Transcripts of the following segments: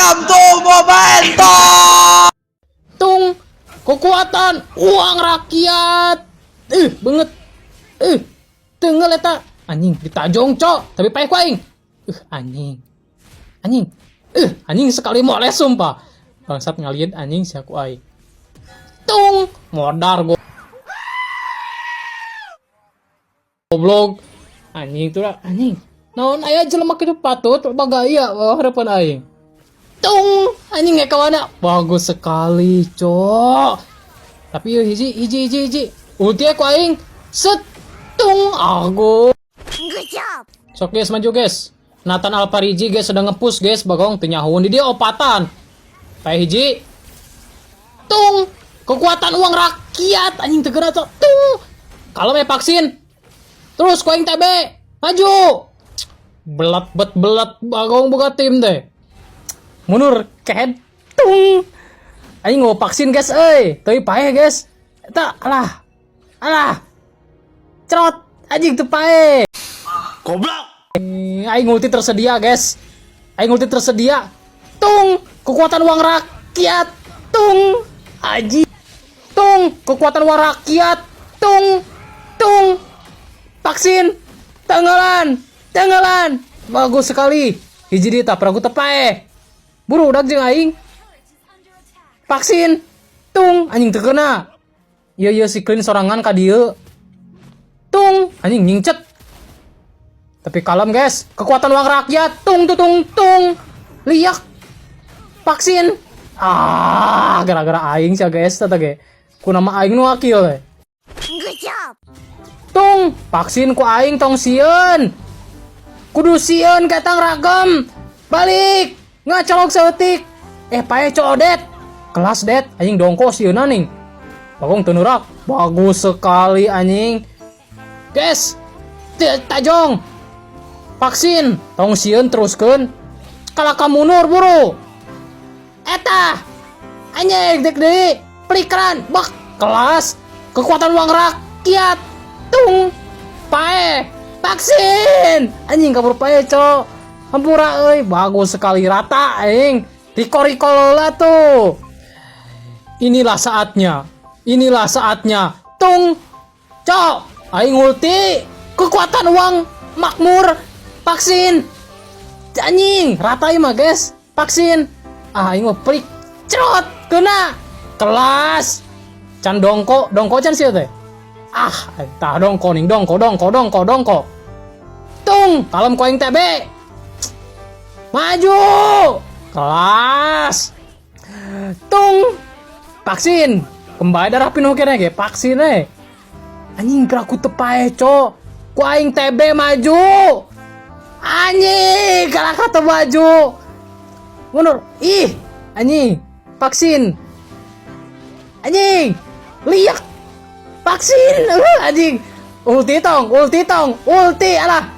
Welcome to Momento. Tung, kekuatan uang rakyat. Banget. Tengel eta. Anjing ditajong, cok. Tapi pae ku aing. Anjing. Anjing sekali moleh sumpah. Bangsat ngalian anjing sia ku aing. Tung, modar goblok. Anjing tuh lah, anjing. Naon aya jelema kitu patut bagaya harapan aing. Tung, anjing kayak mana? Bagus sekali, cok. Tapi yo hiji. Ulti aku aing. Set. Tung, aku. Good job. Sok guys, maju guys. Nathan Alpariji guys sedang ngepush guys, bagong teu nyahun di dia opatan. Pae hiji. Tung, kekuatan uang rakyat anjing teu geura, cok. Tung. Kalau me vaksin. Terus ku aing TB. Maju. Belat bagong boga tim teh. Mundur ketung. Aing mau vaksin guys euy. Teuy pae guys. Eta alah. Cerot anjing teu pae. Goblok. Aing ulti tersedia guys. Tung, kekuatan uang rakyat. Tung. Anjing. Tung, kekuatan uang rakyat. Tung. Vaksin. Tenggelan. Bagus sekali. Hiji di tapra ku tepae. Buru udah jeung aing. Vaksin. Tung, anjing teu keuna. Ieu si clean sorangan ka dieu. Tung, anjing nyingcet. Tapi kalem guys. Kekuatan uang rakyat. Tung. Liak. Vaksin. Gara-gara aing sia guys tata ge. Ku nama aing nu akil we. Good job. Tung, vaksin ku aing tong sieun. Kudu sieun katang ragam. Balik. Ngacolok saeutik. Pae codet. Kelas det anjing dongko sieuna ning. Bagong teu neurak. Bagus sekali anjing. Guys, tajong. Vaksin tong sieun teruskeun. Kalaka mundur buru. Eta. Anjing dek deui. Pelikeran. Bak kelas. Kekuatan uang rakyat. Tung. Pae. Vaksin. Anjing kabur pae, cok. Hampura euy, bagus sekali rata aing. Riko lola tuh. Inilah saatnya. Tung. Cok, aing ulti. Kekuatan uang makmur. Vaksin. Anjing, rata ieu mah, guys. Vaksin. Aing mah prik. Cerot, kena. Kelas. Can dongko can sieu teh. Tah dongko ning dongko. Tung, kalem ku aing TB. Maju. Kelas. Tung. Vaksin. Kembali darah pinuh kene ge, vaksin Anjing geraku tepae, cok. Ku aing TB maju. Anjing, kalah kata maju. Mundur. Anjing. Vaksin. Anjing. Liak. Vaksin. Anjing. Ulti tong. Alah.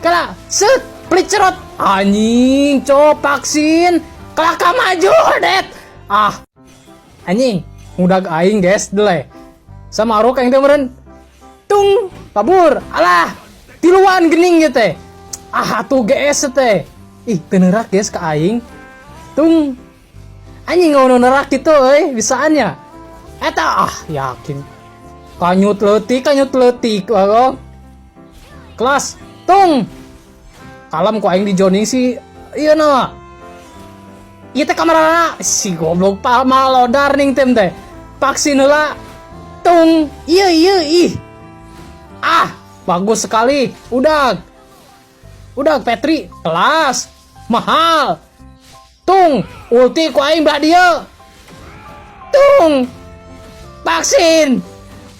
Kalah. Set. Plicerot. Anjing, cok, vaksin. Kalah ka maju, det. Anjing. Mudag aing, guys, dele. Sama arok yang temeren. Tung. Kabur. Alah. Tiluan gening teh. Atuh GS teh. Teu neurak, guys, ka aing. Tung. Anjing ngono neurak kitu euy, bisaannya. Eta yakin. Kanyut leutik bagong. Kelas. Tung. Kalem ku aing di joning si ieu na. Ieu teh kamarana si goblok malodar ning tim teh. Vaksin heula. Tung. Ieu. Bagus sekali. Udah Petri. Kelas. Mahal. Tung. Ulti ku aing belah dieu. Tung. Vaksin.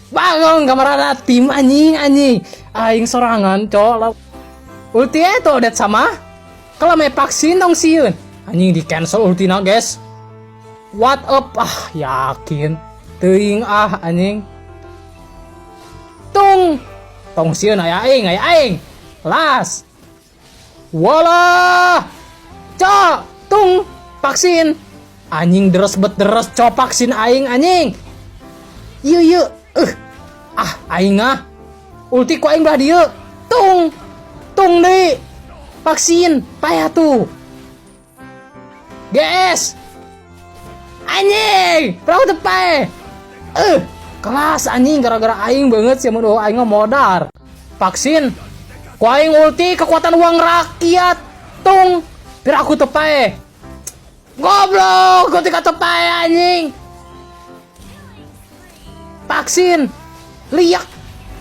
Bagong kamarana tim anjing. Aing sorangan, cok. Ulti itu det sama. Kalau me vaksin dong sieun. Anjing di cancel ultina, guys. What up? Yakin. Teuing anjing. Tung. Tong sieun aya aing. Kelas. Walah. Cok. Tung. Vaksin. Anjing deres cok vaksin aing anjing. Ieu. Aing ulti ku aing belah dieu. Tung deui. Vaksin payah tuh. GS. Anjing, berapa tepai? Kelas anjing gara-gara aing banget sih mun aing modar. Vaksin. Ku aing ulti kekuatan uang rakyat. Tung, biar aku tepai. Goblok, gua tika tepai anjing. Vaksin. Liak.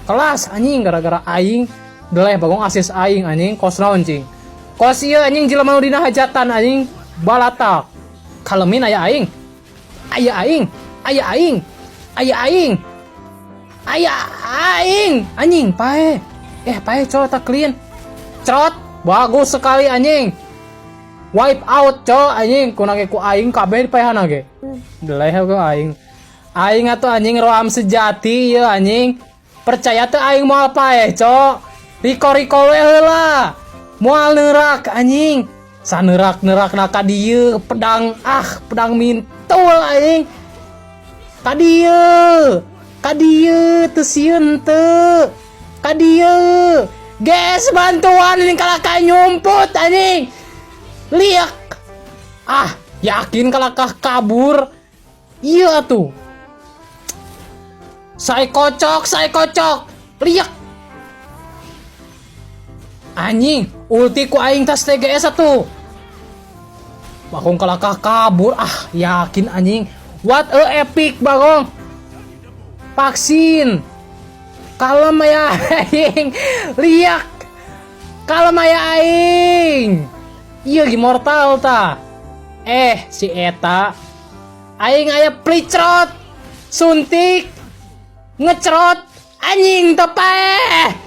Kelas anjing gara-gara aing deleh bagong asis aing anjing kos naon cing. Kos ieu anjing jelema nu dina hajatan anjing balata. Kalemin aya aing. Aya aing. Aya aing. Aya aing. Aya aing. Anjing pae. Pae col tak clean. Cerot. Bagus sekali anjing. Wipe out col anjing kunake ku aing kabeh paehana ge. Deleh ku aing. Aing atuh anjing roam sejati ieu anjing. Percaya tuh aing moal pae cok. Riko we heula. Moal neurak anjing. Sanerak-nerak na ka dieu pedang pedang mintul anjing. Ka dieu teu sieun teu. Ka dieu. Guys bantuan ini kalakah nyumput anjing. Liak. Yakin kalakah kabur. Iya tuh. Saya kocok. Liak. Anjing, ulti ku aing tas TGS atuh. Bagong kalakah kabur. Yakin anjing. What a epic bagong. Vaksin. Kalem ya aing. Liak. Kalem ya aing. Iya immortal ta. Si eta aing aya plicrot. Suntik. Ngecerot anjing tepe.